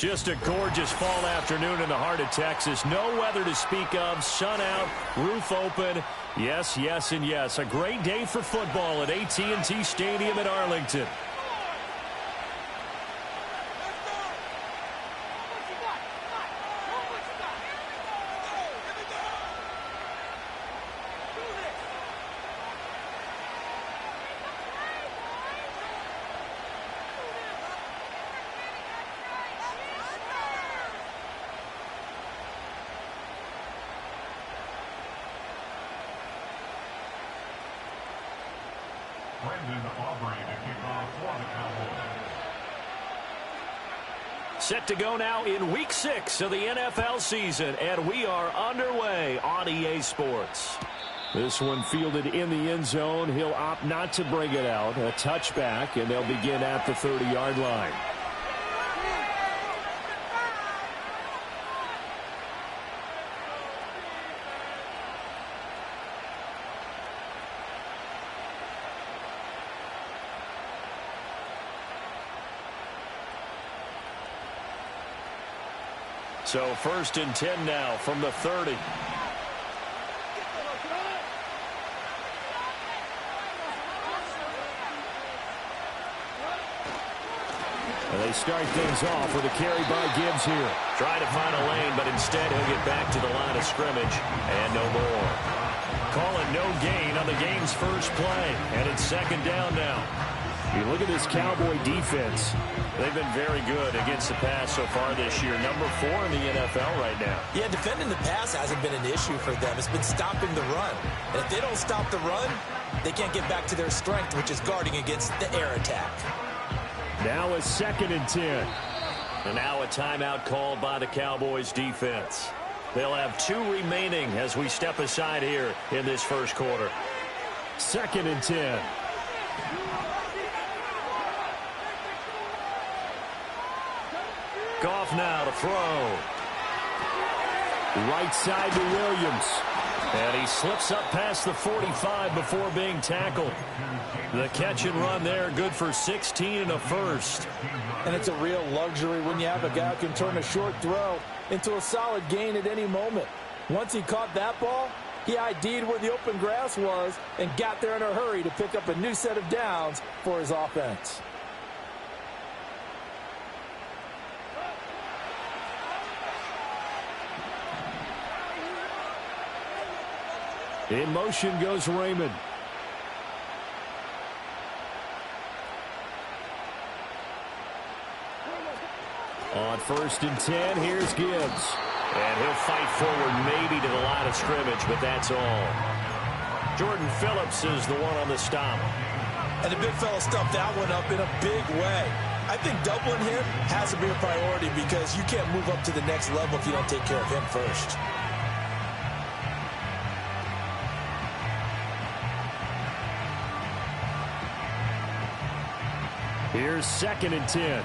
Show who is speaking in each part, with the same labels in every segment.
Speaker 1: Just a gorgeous fall afternoon in the heart of Texas. No weather to speak of. Sun out, roof open. Yes, yes, and yes. A great day for football at AT&T Stadium in Arlington. Set to go now in Week 6 of the NFL season, and we are underway on EA Sports. This one fielded in the end zone. He'll opt not to bring it out. A touchback, and they'll begin at the 30-yard line. So 1st and 10 now from the 30. And they start things off with a carry by Gibbs here. Trying to find a lane, but instead he'll get back to the line of scrimmage and no more. Call it no gain on the game's first play, and it's 2nd down now. You look at this Cowboy defense. They've been very good against the pass so far this year. Number 4 in the NFL right now. Yeah, defending the pass hasn't been an issue for them. It's been stopping the run. And if they don't stop the run, they can't get back to their strength, which is guarding against the air attack. Now a 2nd and 10. And now a timeout called by the Cowboys defense. They'll have 2 remaining as we step aside here in this first quarter. 2nd and 10. Goff now to throw. Right side to Williams. And he slips up past the 45 before being tackled. The catch and run there, good for 16 and a first.
Speaker 2: And it's a real luxury when you have a guy who can turn a short throw into a solid gain at any moment. Once he caught that ball, he ID'd where the open grass was and got there in a hurry to pick up a new set of downs for his offense.
Speaker 1: In motion goes Raymond. On 1st and 10, here's Gibbs. And he'll fight forward maybe to the line of scrimmage, but that's all. Jordan Phillips is the one on the stop.
Speaker 2: And the big fella stuffed that one up in a big way. I think doubling him has to be a priority because you can't move up to the next level if you don't take care of him first.
Speaker 1: Here's 2nd and 10.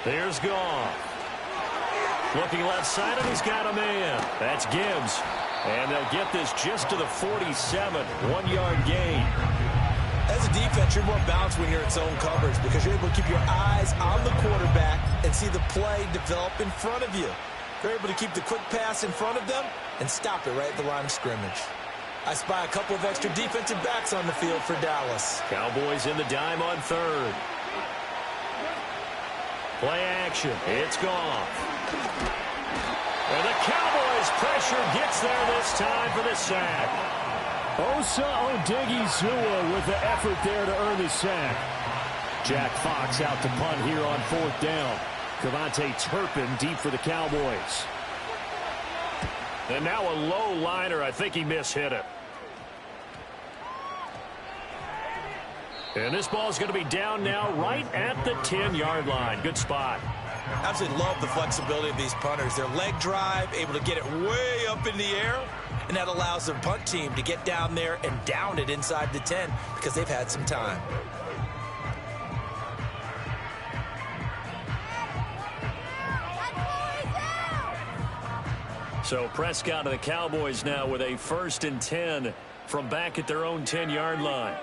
Speaker 1: There's Goff. Looking left side, and he's got a man. That's Gibbs. And they'll get this just to the 47. 1-yard gain.
Speaker 2: As a defense, you're more balanced when you're in zone coverage because you're able to keep your eyes on the quarterback and see the play develop in front of you. You're able to keep the quick pass in front of them and stop it right at the line of scrimmage. I spy a couple of extra defensive backs on the field for Dallas.
Speaker 1: Cowboys in the dime on 3rd. Play action. It's Goff. And the Cowboys pressure gets there this time for the sack. Osa Odighizuwa with the effort there to earn the sack. Jack Fox out to punt here on 4th down. Cavante Turpin deep for the Cowboys. And now a low liner. I think he mishit it. And this ball's going to be down now right at the 10-yard line. Good spot.
Speaker 2: Absolutely love the flexibility of these punters. Their leg drive, able to get it way up in the air, and that allows their punt team to get down there and down it inside the 10 because they've had some time.
Speaker 1: So Prescott and the Cowboys now with a 1st and 10 from back at their own 10-yard line.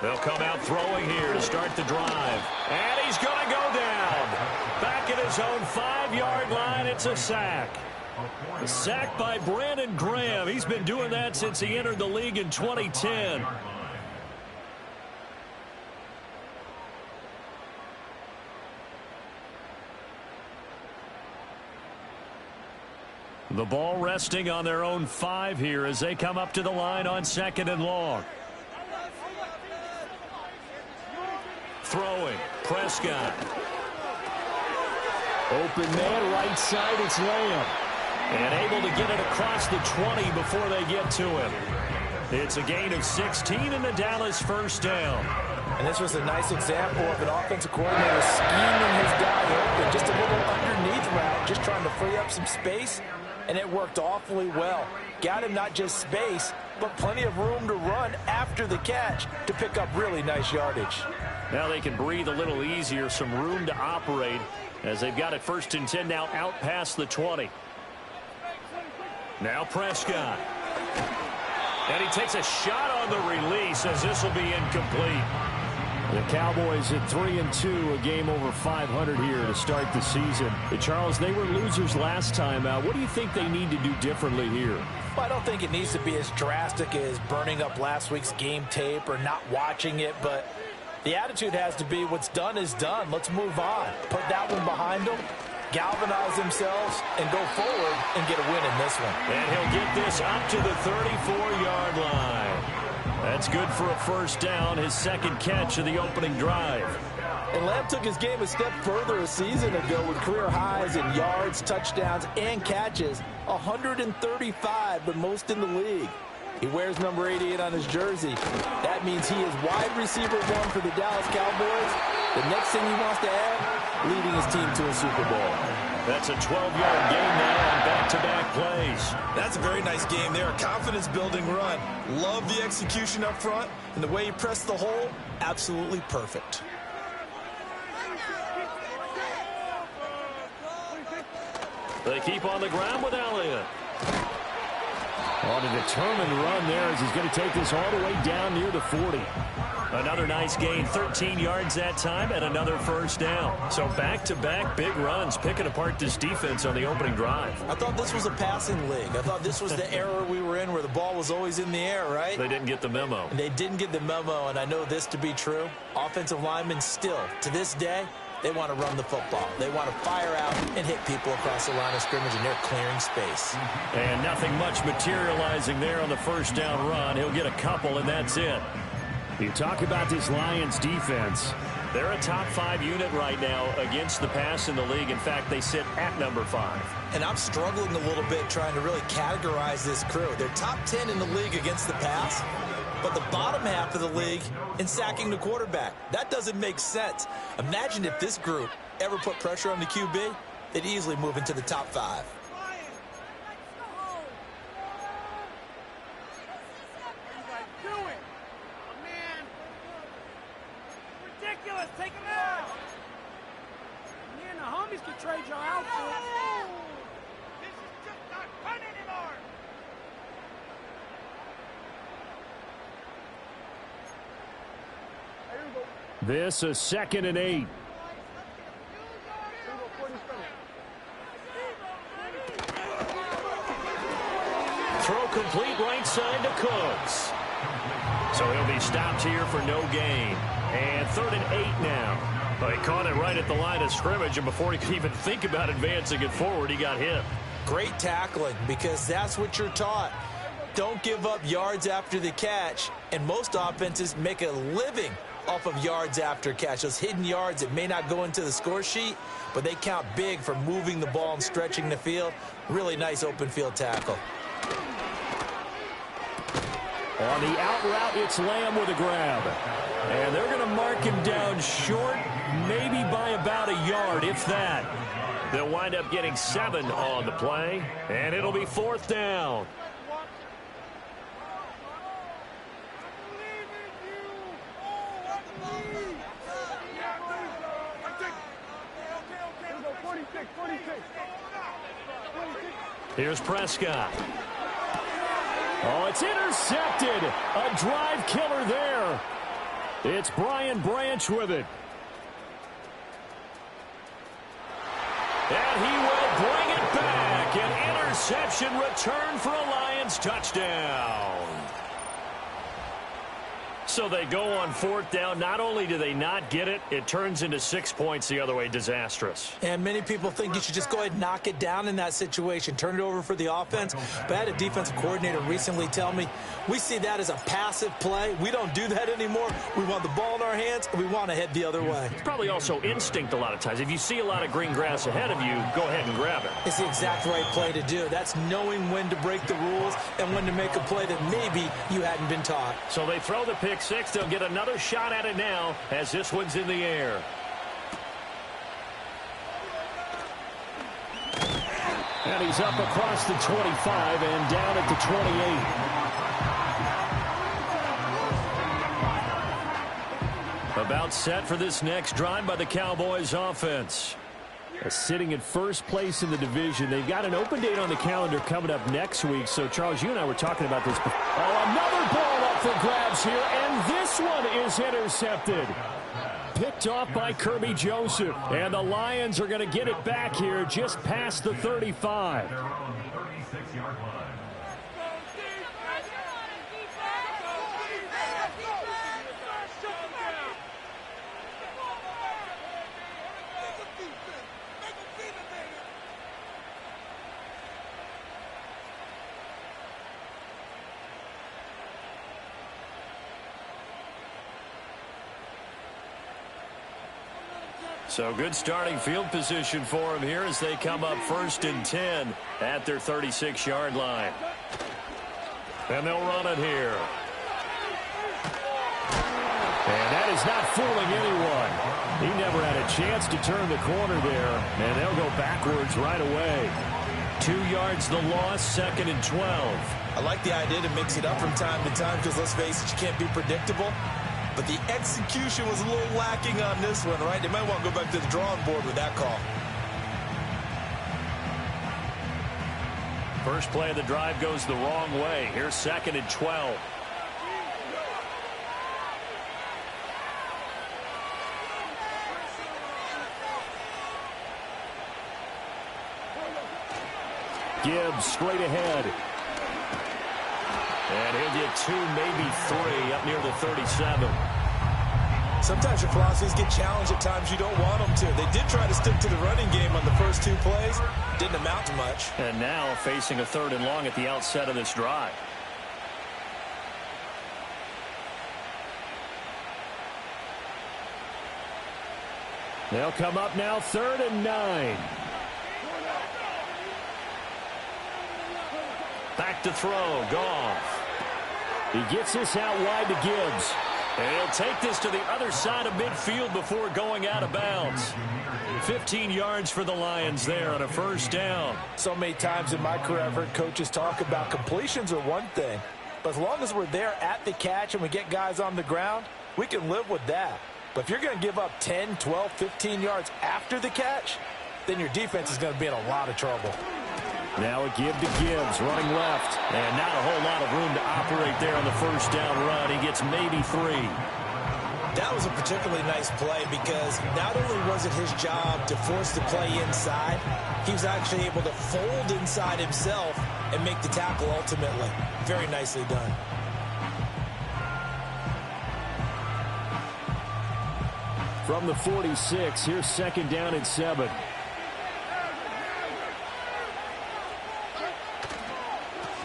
Speaker 1: They'll come out throwing here to start the drive. And he's going to go down. Back at his own 5-yard line, it's a sack. A sack by Brandon Graham. He's been doing that since he entered the league in 2010. The ball resting on their own 5 here as they come up to the line on 2nd and long. Throwing. Prescott. Open man, right side, it's Lamb. And able to get it across the 20 before they get to him. It's a gain of 16 and the Dallas first down.
Speaker 2: And this was a nice example of an offensive coordinator scheming his guy open. Just a little underneath route, just trying to free up some space. And it worked awfully well. Got him not just space, but plenty of room to run after the catch to pick up really nice yardage.
Speaker 1: Now they can breathe a little easier, some room to operate as they've got it 1st and 10 now out past the 20. Now Prescott. And he takes a shot on the release as this will be incomplete. The Cowboys at 3-2, a game over 500 here to start the season. Charles, they were losers last time out. What do you think they need to do differently here?
Speaker 2: Well, I don't think it needs to be as drastic as burning up last week's game tape or not watching it, but the attitude has to be what's done is done. Let's move on. Put that one behind them, galvanize themselves, and go forward and get a win in this one.
Speaker 1: And he'll get this up to the 34-yard line. That's good for a first down, his 2nd catch of the opening drive.
Speaker 2: And Lamb took his game a step further a season ago with career highs in yards, touchdowns, and catches. 135, the most in the league. He wears number 88 on his jersey. That means he is wide receiver 1 for the Dallas Cowboys. The next thing he wants to add, leading his team to a Super Bowl.
Speaker 1: That's a 12-yard gain now on back-to-back plays.
Speaker 2: That's a very nice game there. A confidence-building run. Love the execution up front. And the way he pressed the hole, absolutely perfect.
Speaker 1: They keep on the ground with Elliott. On a determined run there as he's going to take this all the way down near the 40. Another nice gain, 13 yards that time, and another first down. So back-to-back big runs, picking apart this defense on the opening drive.
Speaker 2: I thought this was a passing league. I thought this was the era we were in where the ball was always in the air, right?
Speaker 1: They didn't get the memo.
Speaker 2: And they didn't get the memo, and I know this to be true. Offensive linemen still, to this day, they want to run the football. They want to fire out and hit people across the line of scrimmage, and they're clearing space.
Speaker 1: And nothing much materializing there on the first down run. He'll get a couple, and that's it. You talk about this Lions defense. They're a top 5 unit right now against the pass in the league. In fact, they sit at number 5.
Speaker 2: And I'm struggling a little bit trying to really categorize this crew. They're top 10 in the league against the pass, but the bottom half of the league in sacking the quarterback. That doesn't make sense. Imagine if this group ever put pressure on the QB, they'd easily move into the top 5.
Speaker 3: Take him out. Me and the homies can trade your outfit. This is just not fun anymore.
Speaker 1: This is 2nd and 8. Throw complete right side to Cooks. So he'll be stopped here for no gain. And 3rd and 8 now. Well, he caught it right at the line of scrimmage, and before he could even think about advancing it forward, he got hit.
Speaker 2: Great tackling, because that's what you're taught. Don't give up yards after the catch, and most offenses make a living off of yards after catch. Those hidden yards that may not go into the score sheet, but they count big for moving the ball and stretching the field. Really nice open field tackle.
Speaker 1: On the out route, it's Lamb with a grab. And they're going to mark him down short, maybe by about a yard, if that. They'll wind up getting 7 on the play, and it'll be 4th down. Here's Prescott. Oh, it's intercepted. A drive killer there. It's Brian Branch with it. And he will bring it back. An interception return for a Lions touchdown. So they go on 4th down. Not only do they not get it, it turns into 6 points the other way. Disastrous.
Speaker 2: And many people think you should just go ahead and knock it down in that situation. Turn it over for the offense. But I had a defensive coordinator recently tell me, we see that as a passive play. We don't do that anymore. We want the ball in our hands, and we want to head the other way.
Speaker 1: It's probably also instinct a lot of times. If you see a lot of green grass ahead of you, go ahead and grab it.
Speaker 2: It's the exact right play to do. That's knowing when to break the rules and when to make a play that maybe you hadn't been taught.
Speaker 1: So they throw the pick six. They'll get another shot at it now as this one's in the air. And he's up across the 25 and down at the 28. About set for this next drive by the Cowboys offense. Sitting at first place in the division. They've got an open date on the calendar coming up next week. So, Charles, you and I were talking about this. Oh, another ball up for grabs here, and this one is intercepted. Picked off by Kirby Joseph. And the Lions are going to get it back here just past the 35. So good starting field position for him here as they come up 1st and 10 at their 36-yard line. And they'll run it here. And that is not fooling anyone. He never had a chance to turn the corner there, and they'll go backwards right away. 2 yards the loss, 2nd and 12.
Speaker 2: I like the idea to mix it up from time to time because, let's face it, you can't be predictable. But the execution was a little lacking on this one, right? They might want to go back to the drawing board with that call.
Speaker 1: First play of the drive goes the wrong way. Here's 2nd and 12. Gibbs straight ahead. And he'll get 2, maybe 3 up near the 37.
Speaker 2: Sometimes your philosophies get challenged at times you don't want them to. They did try to stick to the running game on the first 2 plays. Didn't amount to much.
Speaker 1: And now facing a 3rd and long at the outset of this drive. They'll come up now 3rd and 9. Back to throw. Goff. He gets this out wide to Gibbs. And he'll take this to the other side of midfield before going out of bounds. 15 yards for the Lions there on a 1st down.
Speaker 2: So many times in my career I've heard coaches talk about completions are one thing. But as long as we're there at the catch and we get guys on the ground, we can live with that. But if you're going to give up 10, 12, 15 yards after the catch, then your defense is going to be in a lot of trouble.
Speaker 1: Now a give to Gibbs, running left. And not a whole lot of room to operate there on the 1st down run. He gets maybe 3.
Speaker 2: That was a particularly nice play because not only was it his job to force the play inside, he was actually able to fold inside himself and make the tackle ultimately. Very nicely done.
Speaker 1: From the 46, here's 2nd down and 7.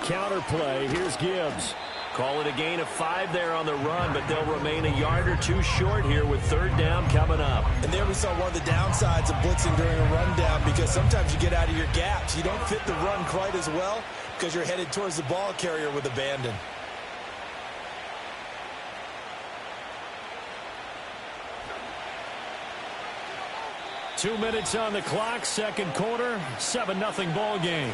Speaker 1: Counter play. Here's Gibbs. Call it a gain of 5 there on the run, but they'll remain a yard or 2 short here with 3rd down coming up.
Speaker 2: And there we saw one of the downsides of blitzing during a rundown because sometimes you get out of your gaps. You don't fit the run quite as well because you're headed towards the ball carrier with abandon.
Speaker 1: Two minutes on the clock, 2nd quarter, 7-0 ball game.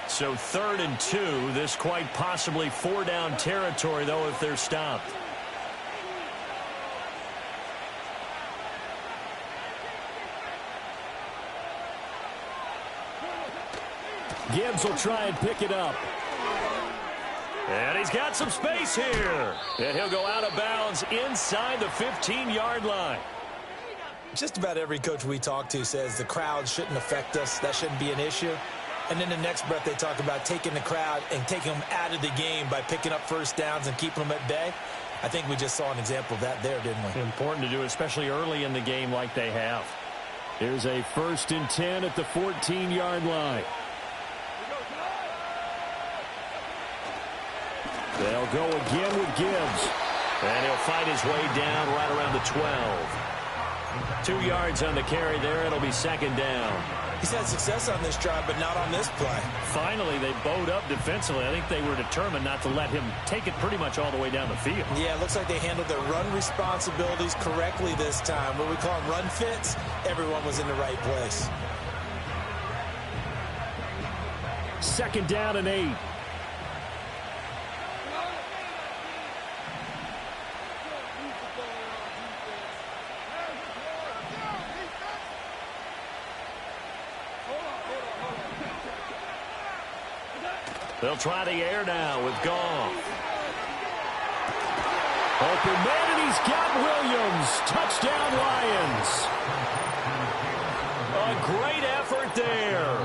Speaker 1: So 3rd and 2, this quite possibly 4-down territory, though, if they're stopped. Gibbs will try and pick it up. And he's got some space here. And he'll go out of bounds inside the 15-yard line.
Speaker 2: Just about every coach we talk to says the crowd shouldn't affect us. That shouldn't be an issue. And then the next breath they talk about taking the crowd and taking them out of the game by picking up first downs and keeping them at bay. I think we just saw an example of that there, didn't we?
Speaker 1: Important to do, especially early in the game like they have. Here's a 1st and 10 at the 14-yard line. They'll go again with Gibbs. And he'll fight his way down right around the 12. 2 yards on the carry there. It'll be 2nd down.
Speaker 2: He's had success on this drive, but not on this play.
Speaker 1: Finally, they bowed up defensively. I think they were determined not to let him take it pretty much all the way down the field.
Speaker 2: Yeah, it looks like they handled their run responsibilities correctly this time. What we call them run fits, everyone was in the right place.
Speaker 1: 2nd down and 8. They'll try the air now with Goff. Open man, and he's got Williams. Touchdown, Lions. A great effort there.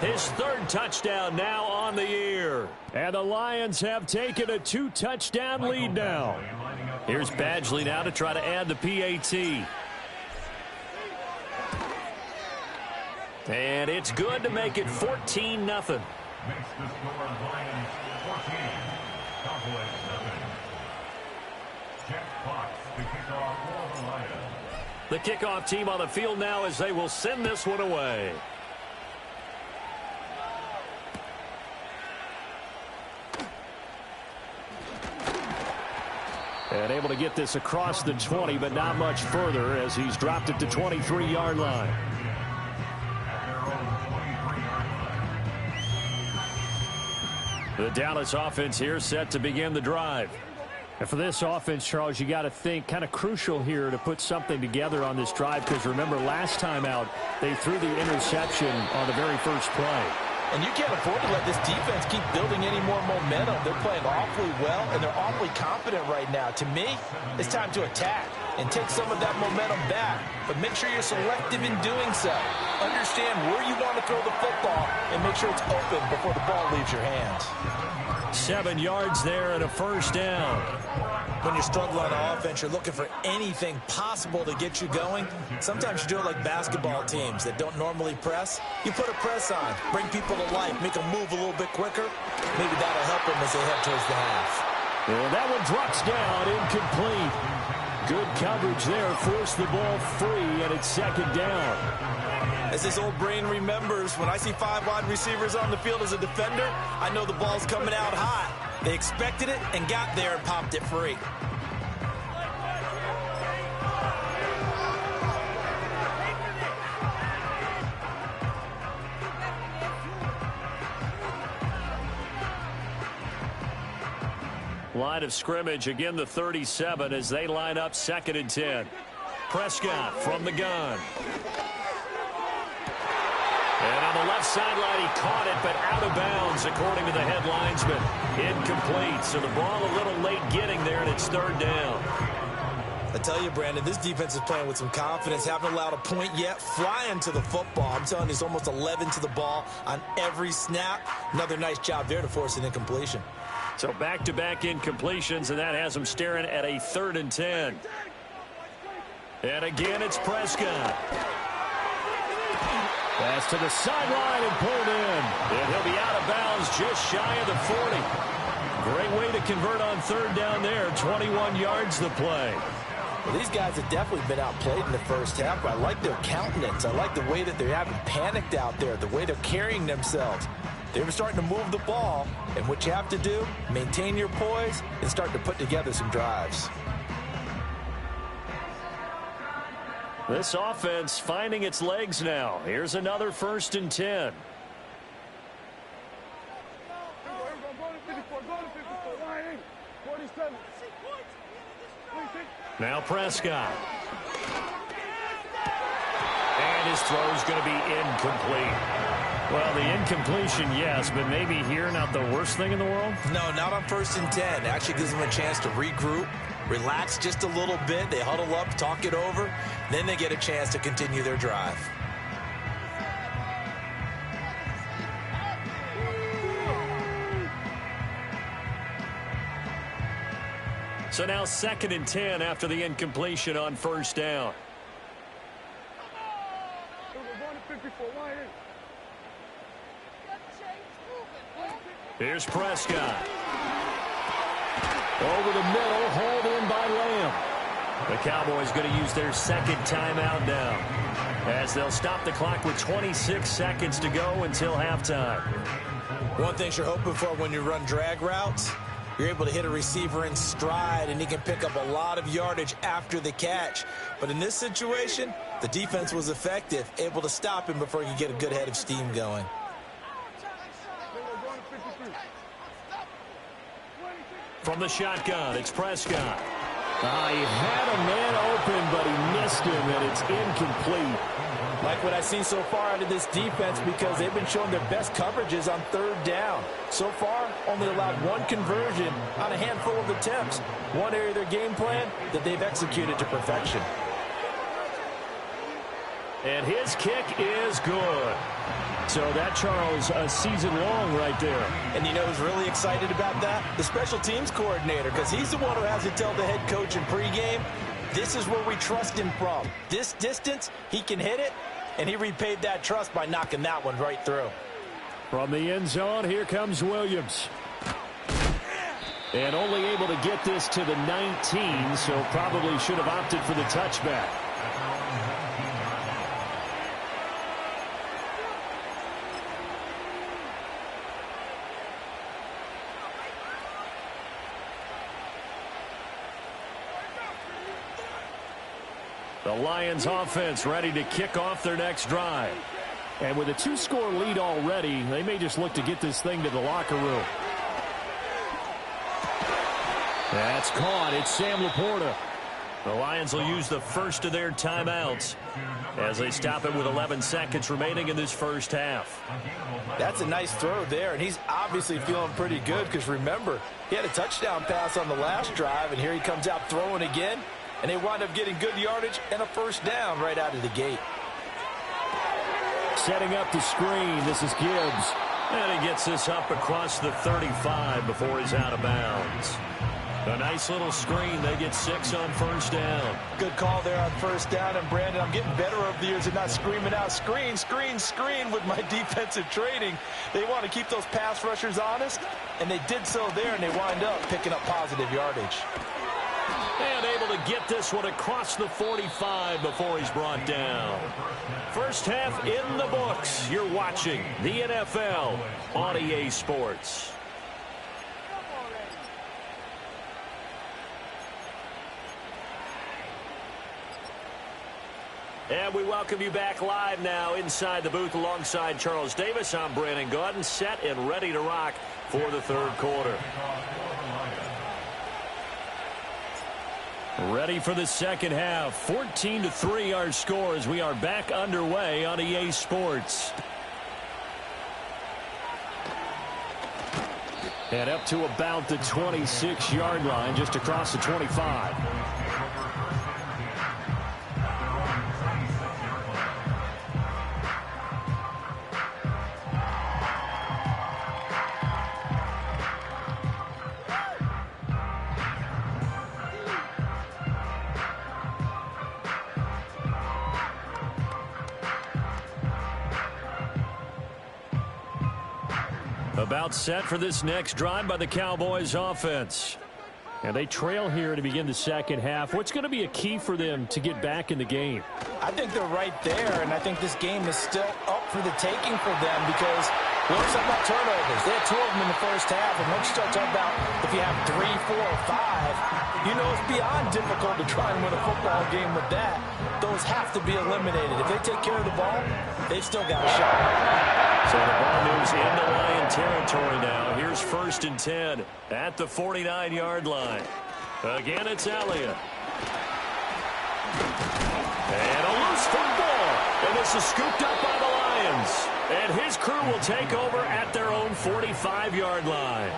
Speaker 1: His 3rd touchdown now on the year. And the Lions have taken a 2-touchdown lead now. Here's Badgley now to try to add the PAT. And it's good to make it 14-0.
Speaker 4: Makes the score Lions 14, Cowboys 7. Jeff Fox, the kickoff for the Lions.
Speaker 1: The kickoff team on the field now as they will send this one away. And able to get this across the 20, but not much further as he's dropped it to 23-yard line. The Dallas offense here set to begin the drive. And for this offense, Charles, you got to think kind of crucial here to put something together on this drive, because remember last time out they threw the interception on the very first play.
Speaker 2: And you can't afford to let this defense keep building any more momentum. They're playing awfully well, and they're awfully confident right now. To me, it's time to attack and take some of that momentum back. But make sure you're selective in doing so. Understand where you want to throw the football and make sure it's open before the ball leaves your hands.
Speaker 1: 7 yards there and a 1st down.
Speaker 2: When you're struggling on offense, you're looking for anything possible to get you going. Sometimes you do it like basketball teams that don't normally press. You put a press on, bring people to life, make them move a little bit quicker. Maybe that'll help them as they head towards the half.
Speaker 1: And that one drops down, incomplete. Good coverage there, forced the ball free, and it's 2nd down.
Speaker 2: As this old brain remembers, when I see 5 wide receivers on the field as a defender, I know the ball's coming out hot. They expected it and got there and popped it free.
Speaker 1: Line of scrimmage, again the 37 as they line up 2nd and 10. Prescott from the gun. And on the left sideline, he caught it, but out of bounds, according to the head linesman. Incomplete, so the ball a little late getting there, and it's 3rd down.
Speaker 2: I tell you, Brandon, this defense is playing with some confidence. Haven't allowed a point yet. Flying to the football. I'm telling you, it's almost 11 to the ball on every snap. Another nice job there to force an incompletion.
Speaker 1: So back-to-back incompletions, and that has them staring at a 3rd and 10. And again, it's Prescott. Pass to the sideline and pulled in. And he'll be out of bounds just shy of the 40. Great way to convert on 3rd down there. 21 yards the play.
Speaker 2: Well, these guys have definitely been outplayed in the first half, but I like their countenance. I like the way that they haven't panicked out there, the way they're carrying themselves. They're starting to move the ball, and what you have to do, maintain your poise and start to put together some drives.
Speaker 1: This offense finding its legs now. Here's another 1st and 10. Now Prescott. And his throw is going to be incomplete. Well, the incompletion, yes, but maybe here not the worst thing in the world?
Speaker 2: No, not on 1st and 10. Actually gives them a chance to regroup, relax just a little bit. They huddle up, talk it over. Then they get a chance to continue their drive.
Speaker 1: So now 2nd and 10 after the incompletion on 1st down. Here's Prescott. Over the middle, hauled in by Lamb. The Cowboys going to use their 2nd timeout now, as they'll stop the clock with 26 seconds to go until halftime.
Speaker 2: One thing you're hoping for when you run drag routes, you're able to hit a receiver in stride, and he can pick up a lot of yardage after the catch. But in this situation, the defense was effective, able to stop him before he could get a good head of steam going.
Speaker 1: From the shotgun, it's Prescott. He had a man open, but he missed him, and it's incomplete.
Speaker 2: Like what I've seen so far out of this defense, because they've been showing their best coverages on 3rd down. So far, only allowed 1 conversion on a handful of attempts. One area of their game plan that they've executed to perfection.
Speaker 1: And his kick is good. So that, Charles, a season long right there.
Speaker 2: And you know who's really excited about that? The special teams coordinator, because he's the one who has to tell the head coach in pregame, this is where we trust him from. This distance, he can hit it, and he repaid that trust by knocking that one right through.
Speaker 1: From the end zone, here comes Williams. And only able to get this to the 19, so probably should have opted for the touchback. The Lions offense ready to kick off their next drive. And with a 2-score lead already, they may just look to get this thing to the locker room. That's caught. It's Sam Laporta. The Lions will use the first of their timeouts as they stop it with 11 seconds remaining in this first half.
Speaker 2: That's a nice throw there, and he's obviously feeling pretty good because, remember, he had a touchdown pass on the last drive, and here he comes out throwing again. And they wind up getting good yardage and a 1st down right out of the gate.
Speaker 1: Setting up the screen, this is Gibbs. And he gets this up across the 35 before he's out of bounds. A nice little screen. They get 6 on 1st down.
Speaker 2: Good call there on 1st down. And, Brandon, I'm getting better over the years at not screaming out, screen, screen, screen with my defensive training. They want to keep those pass rushers honest, and they did so there, and they wind up picking up positive yardage.
Speaker 1: And able to get this one across the 45 before he's brought down. First half in the books. You're watching the NFL on EA Sports. And we welcome you back live now inside the booth alongside Charles Davis. I'm Brandon Gaudin, set and ready to rock for the 3rd quarter. Ready for the 2nd half. 14-3 our score as we are back underway on EA Sports. And up to about the 26-yard line, just across the 25. About set for this next drive by the Cowboys offense. And they trail here to begin the 2nd half. What's going to be a key for them to get back in the game?
Speaker 2: I think they're right there, and I think this game is still up for the taking for them because we always talk about turnovers. They had 2 of them in the first half, and once you start talking about if you have 3, 4, or 5, you know it's beyond difficult to try and win a football game with that. Those have to be eliminated. If they take care of the ball, they've still got a shot.
Speaker 1: So the ball moves into Lion territory now. Here's 1st and 10 at the 49-yard line. Again, it's Elliott. And a loose football. And this is scooped up by the Lions. Williams. And his crew will take over at their own 45-yard line.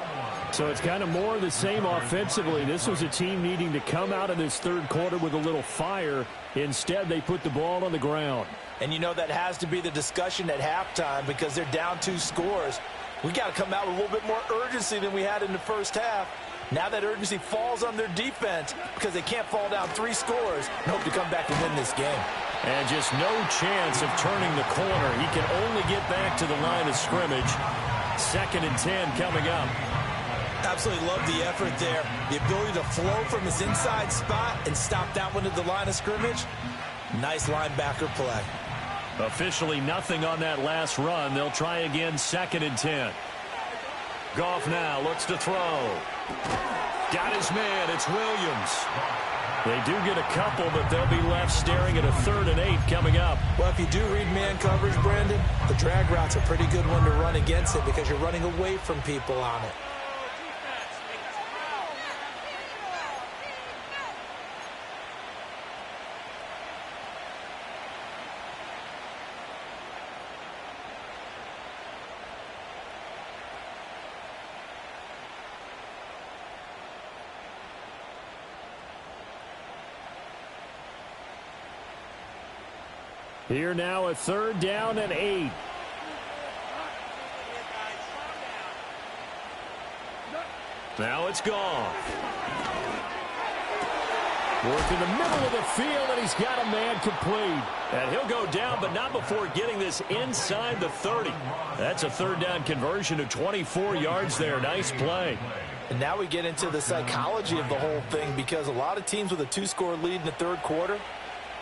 Speaker 5: So it's kind of more of the same offensively. This was a team needing to come out of this third quarter with a little fire. Instead, they put the ball on the ground.
Speaker 2: And you know that has to be the discussion at halftime because they're down 2 scores. We got to come out with a little bit more urgency than we had in the first half. Now that urgency falls on their defense because they can't fall down 3 scores and hope to come back and win this game.
Speaker 1: And just no chance of turning the corner. He can only get back to the line of scrimmage. 2nd and 10 coming up.
Speaker 2: Absolutely love the effort there. The ability to flow from his inside spot and stop that one at the line of scrimmage. Nice linebacker play.
Speaker 1: Officially nothing on that last run. They'll try again 2nd and 10. Goff now looks to throw. Got his man. It's Williams. They do get a couple, but they'll be left staring at a 3rd and 8 coming up.
Speaker 2: Well, if you do read man coverage, Brandon, the drag route's a pretty good one to run against it because you're running away from people on it.
Speaker 5: Here now, a 3rd down and 8.
Speaker 1: Now it's Goff.
Speaker 5: Work in the middle of the field, and he's got a man complete.
Speaker 1: And he'll go down, but not before getting this inside the 30. That's a 3rd down conversion of 24 yards there. Nice play.
Speaker 2: And now we get into the psychology of the whole thing because a lot of teams with a 2-score lead in the third quarter,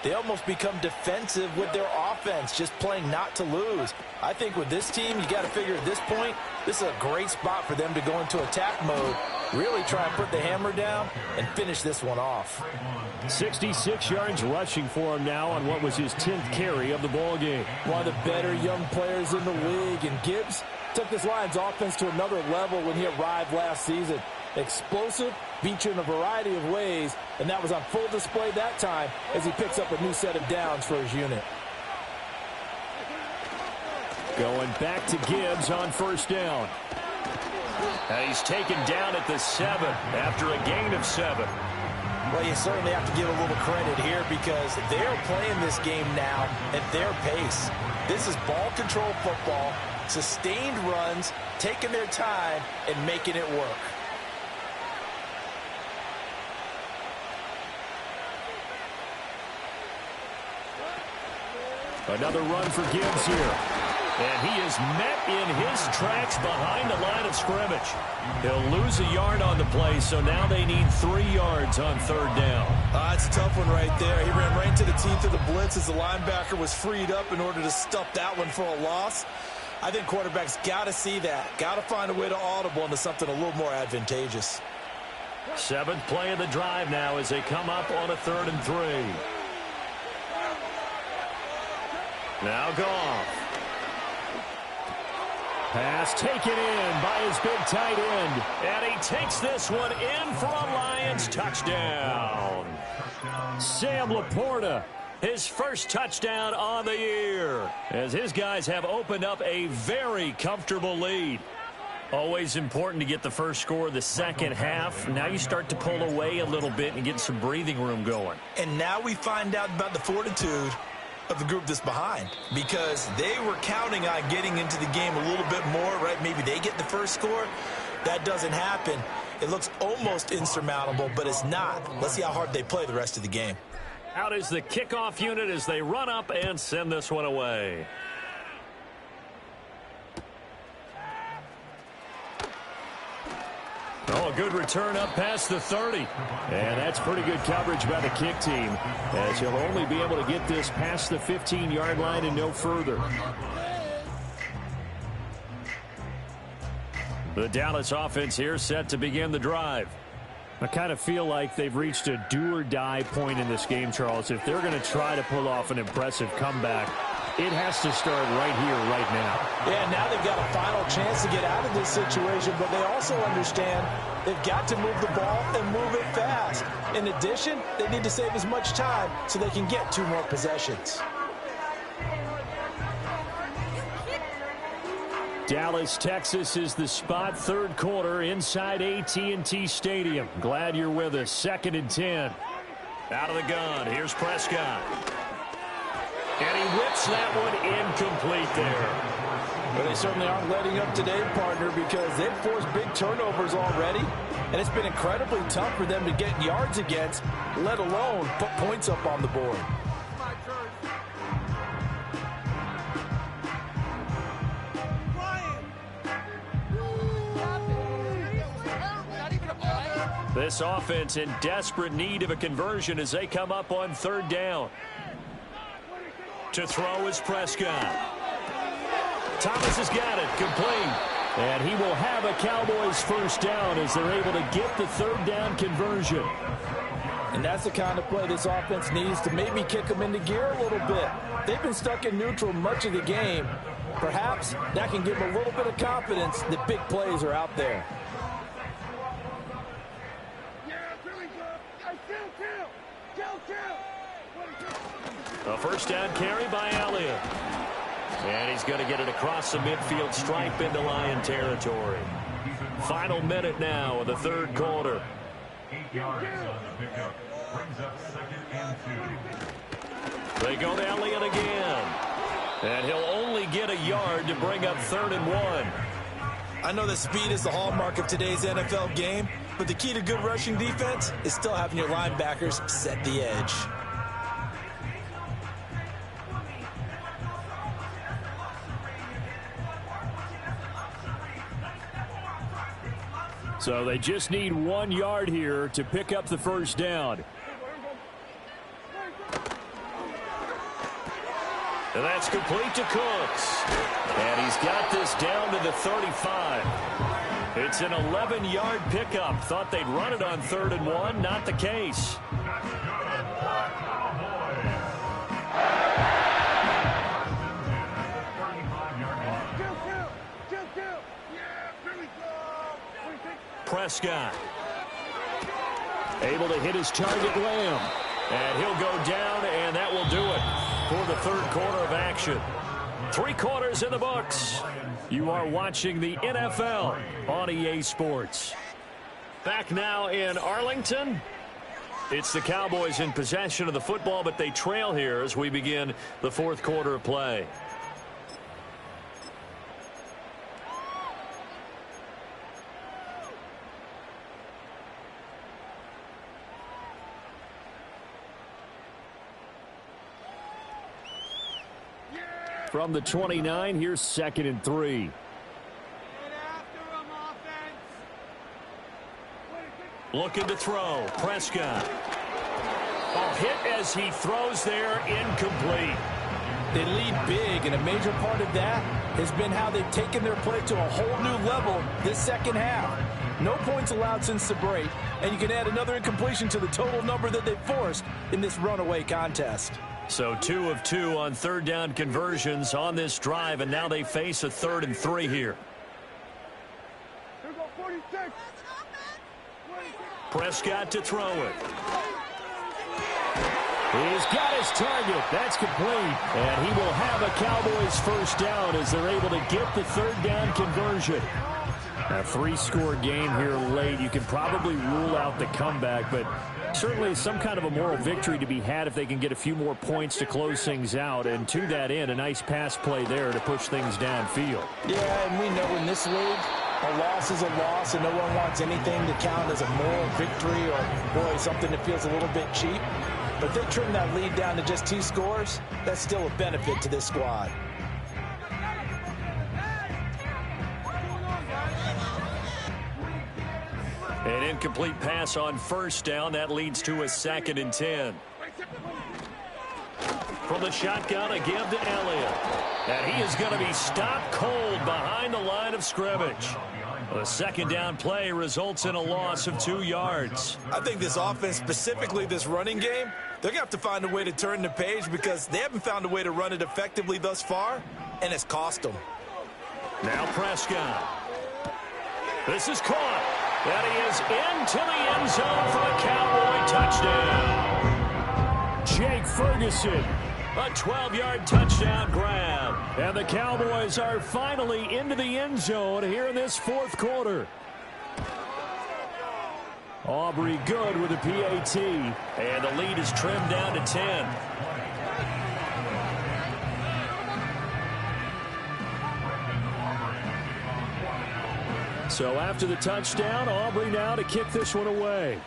Speaker 2: they almost become defensive with their offense, just playing not to lose. I think with this team, you got to figure at this point, this is a great spot for them to go into attack mode, really try and put the hammer down and finish this one off.
Speaker 5: 66 yards rushing for him now on what was his 10th carry of the ball game.
Speaker 6: One of the better young players in the league, and Gibbs took this Lions offense to another level when he arrived last season. Explosive, beat you in a variety of ways, and that was on full display that time as he picks up a new set of downs for his unit.
Speaker 5: Going back to Gibbs on 1st down.
Speaker 1: And he's taken down at the 7 after a gain of 7.
Speaker 2: Well, you certainly have to give a little credit here because they're playing this game now at their pace. This is ball control football, sustained runs, taking their time, and making it work.
Speaker 5: Another run for Gibbs here.
Speaker 1: And he is met in his tracks behind the line of scrimmage. He'll lose a yard on the play, so now they need 3 yards on 3rd down.
Speaker 2: It's a tough one right there. He ran right into the teeth of the blitz as the linebacker was freed up in order to stuff that one for a loss. I think quarterbacks got to see that. Got to find a way to audible into something a little more advantageous.
Speaker 1: 7th play of the drive now as they come up on a 3rd and 3. Now Goff.
Speaker 5: Pass taken in by his big tight end.
Speaker 1: And he takes this one in for a Lions touchdown.
Speaker 5: Sam Laporta,
Speaker 1: his first touchdown on the year, as his guys have opened up a very comfortable lead. Always important to get the first score of the second half. Now you start to pull away a little bit and get some breathing room going.
Speaker 2: And now we find out about the fortitude of the group that's behind, because they were counting on getting into the game a little bit more, right? Maybe they get the first score. That doesn't happen. It looks almost insurmountable, but it's not. Let's see how hard they play the rest of the game.
Speaker 1: Out is the kickoff unit as they run up and send this one away.
Speaker 5: Oh, a good return up past the 30. And that's pretty good coverage by the kick team, as he'll only be able to get this past the 15-yard line and no further.
Speaker 1: The Dallas offense here set to begin the drive.
Speaker 5: I kind of feel like they've reached a do-or-die point in this game, Charles. If they're going to try to pull off an impressive comeback, it has to start right here, right now.
Speaker 6: Yeah, now they've got a final chance to get out of this situation, but they also understand they've got to move the ball and move it fast. In addition, they need to save as much time so they can get 2 more possessions.
Speaker 5: Dallas, Texas is the spot, third quarter inside AT&T Stadium. Glad you're with us. 2nd and 10.
Speaker 1: Out of the gun. Here's Prescott. And he whips that one incomplete there.
Speaker 6: Well, they certainly aren't letting up today, partner, because they've forced big turnovers already, and it's been incredibly tough for them to get yards against, let alone put points up on the board.
Speaker 1: This offense in desperate need of a conversion as they come up on 3rd down. To throw is Prescott. Thomas has got it, complete.
Speaker 5: And he will have a Cowboys first down as they're able to get the 3rd down conversion.
Speaker 6: And that's the kind of play this offense needs to maybe kick them into gear a little bit. They've been stuck in neutral much of the game. Perhaps that can give them a little bit of confidence that big plays are out there.
Speaker 1: A first down carry by Elliott. And he's going to get it across the midfield stripe into Lion territory. Final minute now of the 3rd quarter.
Speaker 4: 8 yards on the pickup. Brings up 2nd and 2.
Speaker 1: They go to Elliott again. And he'll only get a yard to bring up 3rd and 1.
Speaker 2: I know that speed is the hallmark of today's NFL game, but the key to good rushing defense is still having your linebackers set the edge.
Speaker 5: So they just need 1 yard here to pick up the first down.
Speaker 1: And that's complete to Cooks. And he's got this down to the 35. It's an 11-yard pickup. Thought they'd run it on 3rd and 1. Not the case. Prescott.
Speaker 5: Able to hit his target, Lamb.
Speaker 1: And he'll go down, and that will do it for the 3rd quarter of action. 3 quarters in the books. You are watching the NFL on EA Sports. Back now in Arlington. It's the Cowboys in possession of the football, but they trail here as we begin the 4th quarter of play.
Speaker 5: From the 29, here's 2nd and 3.
Speaker 1: Looking to throw. Prescott. A hit as he throws there, incomplete.
Speaker 6: They lead big, and a major part of that has been how they've taken their play to a whole new level this second half. No points allowed since the break, and you can add another incompletion to the total number that they forced in this runaway contest.
Speaker 1: So 2 of 2 on 3rd down conversions on this drive, and now they face a 3rd and 3 here. Prescott to throw it.
Speaker 5: He's got his target. That's complete. And he will have a Cowboys first down as they're able to get the 3rd down conversion. A 3-score game here late. You can probably rule out the comeback, but certainly some kind of a moral victory to be had if they can get a few more points to close things out. And to that end, a nice pass play there to push things downfield.
Speaker 6: Yeah, and we know in this league, a loss is a loss, and no one wants anything to count as a moral victory or, boy, something that feels a little bit cheap. But if they trim that lead down to just 2 scores, that's still a benefit to this squad.
Speaker 1: An incomplete pass on first down. That leads to a 2nd and 10. From the shotgun, a give to Elliott. And he is going to be stopped cold behind the line of scrimmage. The 2nd down play results in a loss of 2 yards.
Speaker 2: I think this offense, specifically this running game, they're going to have to find a way to turn the page because they haven't found a way to run it effectively thus far, and it's cost them.
Speaker 1: Now Prescott. This is caught. And he is into the end zone for a Cowboy touchdown.
Speaker 5: Jake Ferguson A 12-yard touchdown grab. And the Cowboys are finally into the end zone here in this fourth quarter. Aubrey good with a PAT.
Speaker 1: And the lead is trimmed down to 10.
Speaker 5: So after the touchdown, Aubrey now to kick this one away.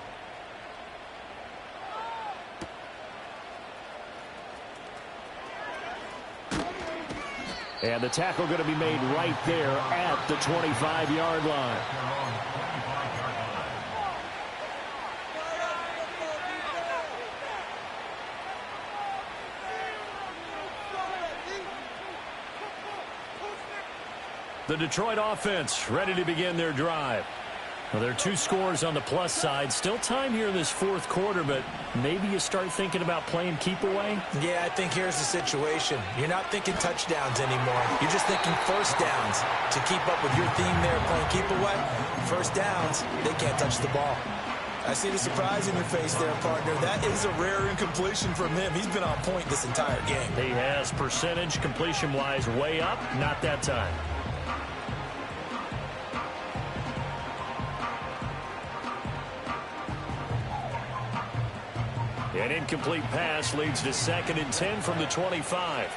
Speaker 5: And the tackle going to be made right there at the 25-yard line. The Detroit offense ready to begin their drive. Well, there are 2 scores on the plus side. Still time here in this fourth quarter, but maybe you start thinking about playing keep away?
Speaker 2: Yeah, I think here's the situation. You're not thinking touchdowns anymore. You're just thinking first downs. To keep up with your theme there playing keep away, first downs, they can't touch the ball. I see the surprise in your face there, partner. That is a rare incompletion from him. He's been on point this entire game.
Speaker 1: He has percentage completion-wise way up. Not that time. An incomplete pass leads to 2nd and 10 from the 25.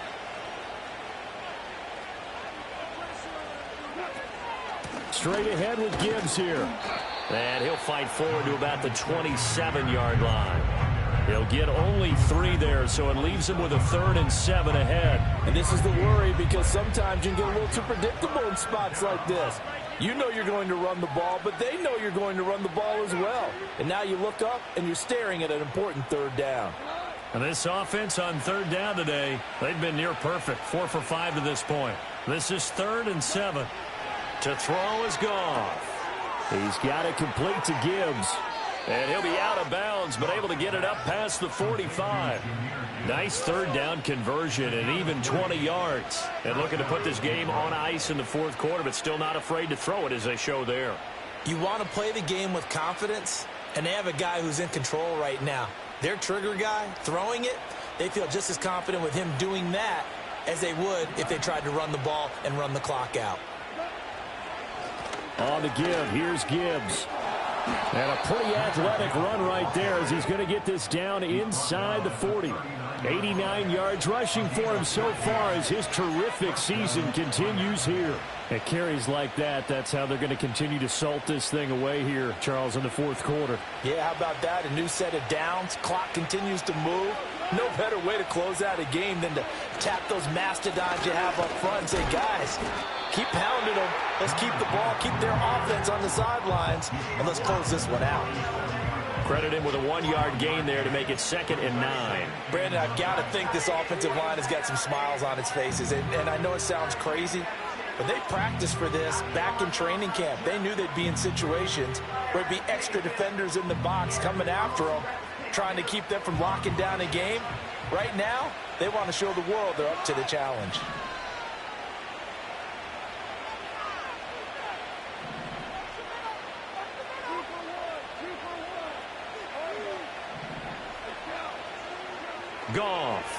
Speaker 5: Straight ahead with Gibbs here.
Speaker 1: And he'll fight forward to about the 27-yard line. He'll get only 3 there, so it leaves him with a 3rd and 7 ahead.
Speaker 6: And this is the worry because sometimes you can get a little too predictable in spots like this. You know you're going to run the ball, but they know you're going to run the ball as well. And now you look up and you're staring at an important 3rd down.
Speaker 1: And this offense on 3rd down today, they've been near perfect. 4 for 5 to this point. This is 3rd and 7. To throw is Goff.
Speaker 5: He's got it complete to Gibbs.
Speaker 1: And he'll be out of bounds, but able to get it up past the 45. Nice 3rd down conversion and even 20 yards. And looking to put this game on ice in the fourth quarter, but still not afraid to throw it as they show there.
Speaker 2: You want to play the game with confidence, and they have a guy who's in control right now. Their trigger guy, throwing it, they feel just as confident with him doing that as they would if they tried to run the ball and run the clock out.
Speaker 5: On the give, here's Gibbs. And a pretty athletic run right there as he's going to get this down inside the 40. 89 yards rushing for him so far as his terrific season continues here. At carries like that, that's how they're going to continue to salt this thing away here, Charles, in the fourth quarter.
Speaker 6: Yeah, how about that? A new set of downs. Clock continues to move. No better way to close out a game than to tap those mastodons you have up front and say, guys, keep pounding them. Let's keep the ball, keep their offense on the sidelines, and let's close this one out.
Speaker 1: Credit him with a 1-yard gain there to make it 2nd and 9.
Speaker 6: Brandon, I've got to think this offensive line has got some smiles on its faces, and I know it sounds crazy, but they practiced for this back in training camp. They knew they'd be in situations where there'd be extra defenders in the box coming after them, trying to keep them from locking down a game. Right now, they want to show the world they're up to the challenge.
Speaker 1: Goff.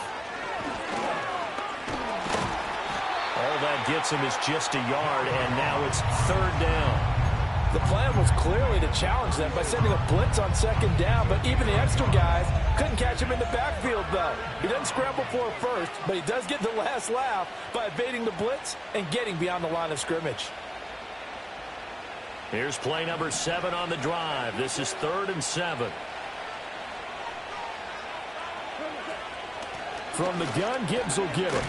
Speaker 1: All that gets him is just a yard, and now it's 3rd down.
Speaker 6: The plan was clearly to challenge them by sending a blitz on 2nd down, but even the extra guys couldn't catch him in the backfield, though. He doesn't scramble for it first, but he does get the last laugh by evading the blitz and getting beyond the line of scrimmage.
Speaker 1: Here's play number 7 on the drive. This is 3rd and 7.
Speaker 5: From the gun, Gibbs will get it.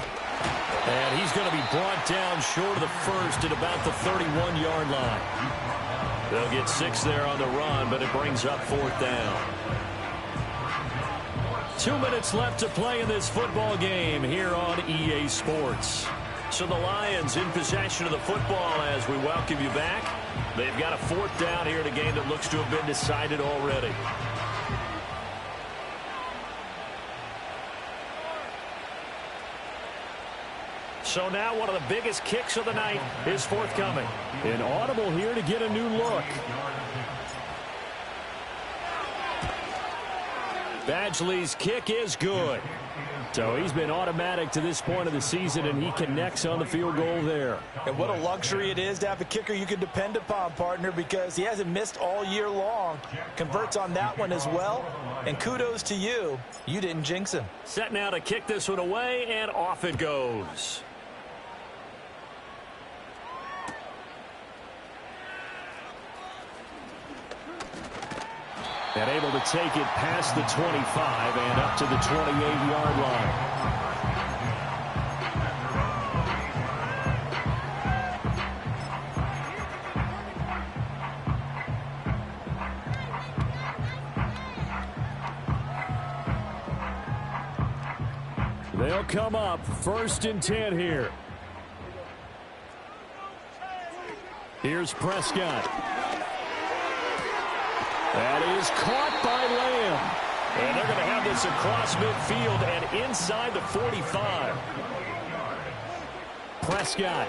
Speaker 1: And he's going to be brought down short of the first at about the 31-yard line. They'll get 6 there on the run, but it brings up 4th down. 2 minutes left to play in this football game here on EA Sports. So the Lions in possession of the football as we welcome you back. They've got a 4th down here in a game that looks to have been decided already. So now one of the biggest kicks of the night is forthcoming.
Speaker 5: An audible here to get a new look. Badgley's kick is good. So he's been automatic to this point of the season, and he connects on the field goal there.
Speaker 2: And what a luxury it is to have a kicker you can depend upon, partner, because he hasn't missed all year long. Converts on that one as well. And kudos to you. You didn't jinx him.
Speaker 5: Set now to kick this one away, and off it goes. And able to take it past the 25 and up to the 28-yard line. They'll come up 1st and 10 here. Here's Prescott. That is caught by Lamb. And they're going to have this across midfield and inside the 45. Prescott.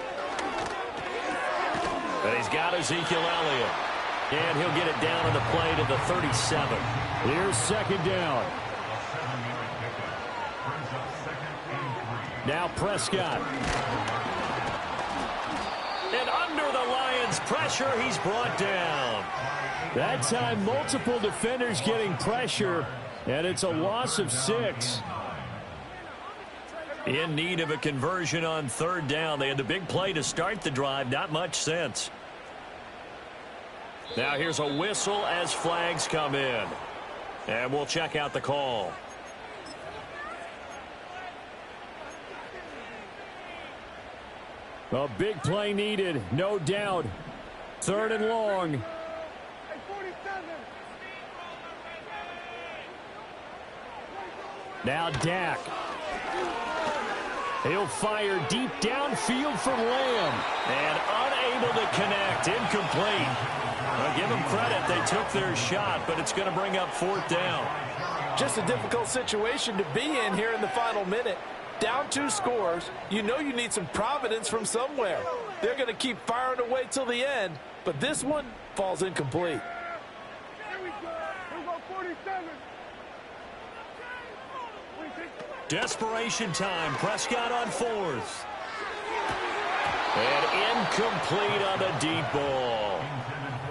Speaker 1: And he's got Ezekiel Elliott. And he'll get it down on the play to the 37.
Speaker 5: Here's 2nd down. Now Prescott.
Speaker 1: And under the Lions' pressure, he's brought down.
Speaker 5: That time, multiple defenders getting pressure, and it's a loss of 6.
Speaker 1: In need of a conversion on 3rd down. They had the big play to start the drive. Not much sense. Now here's a whistle as flags come in. And we'll check out the call.
Speaker 5: A big play needed, no doubt. 3rd and long. Now Dak. He'll fire deep downfield for Lamb.
Speaker 1: And unable to connect. Incomplete. I'll give them credit. They took their shot, but it's going to bring up 4th down.
Speaker 6: Just a difficult situation to be in here in the final minute. Down 2 scores. You know you need some providence from somewhere. They're going to keep firing away till the end, but this one falls incomplete.
Speaker 3: Here we go. Here we go, 47.
Speaker 1: Desperation time. Prescott on 4th. And incomplete on the deep ball.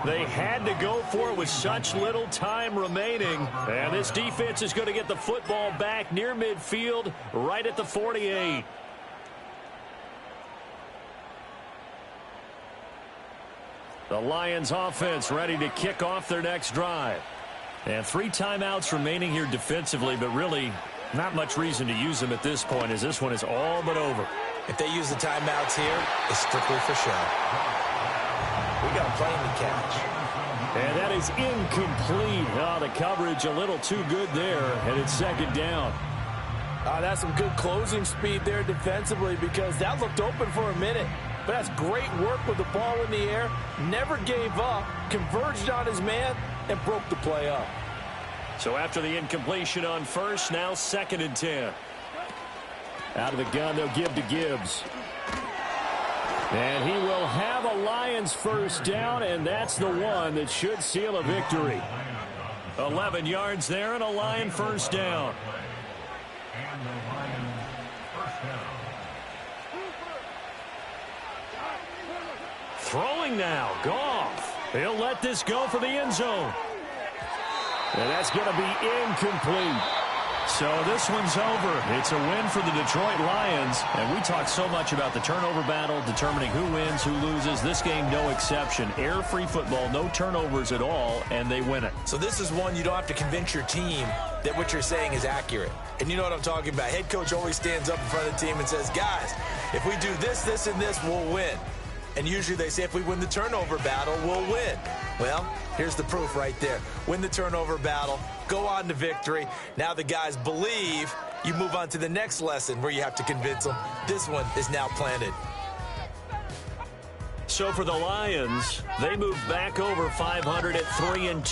Speaker 1: They had to go for it with such little time remaining. And this defense is going to get the football back near midfield, right at the 48.
Speaker 5: The Lions offense ready to kick off their next drive.
Speaker 1: And 3 timeouts remaining here defensively, but really not much reason to use them at this point, as this one is all but over.
Speaker 2: If they use the timeouts here, it's strictly for show. We got a plane to catch.
Speaker 5: And that is incomplete. Oh, the coverage a little too good there, and it's 2nd down.
Speaker 6: That's some good closing speed there defensively, because that looked open for a minute. But that's great work with the ball in the air. Never gave up, converged on his man, and broke the play up.
Speaker 1: So after the incompletion on 1st, now 2nd and 10.
Speaker 5: Out of the gun, they'll give to Gibbs. And he will have a Lions 1st down, and that's the one that should seal a victory.
Speaker 1: 11 yards there and a Lion 1st down. Throwing now, Goff. He'll let this go for the end zone.
Speaker 5: And that's going to be incomplete.
Speaker 1: So this one's over. It's a win for the Detroit Lions. And we talk so much about the turnover battle, determining who wins, who loses. This game, no exception. Air-free football, no turnovers at all, and they win it.
Speaker 2: So this is one you don't have to convince your team that what you're saying is accurate. And you know what I'm talking about. Head coach always stands up in front of the team and says, guys, if we do this, this, and this, we'll win. And usually they say if we win the turnover battle, we'll win. Well, here's the proof right there. Win the turnover battle, go on to victory. Now the guys believe. You move on to the next lesson where you have to convince them. This one is now planted.
Speaker 1: So for the Lions, they move back over 500 at 3-2.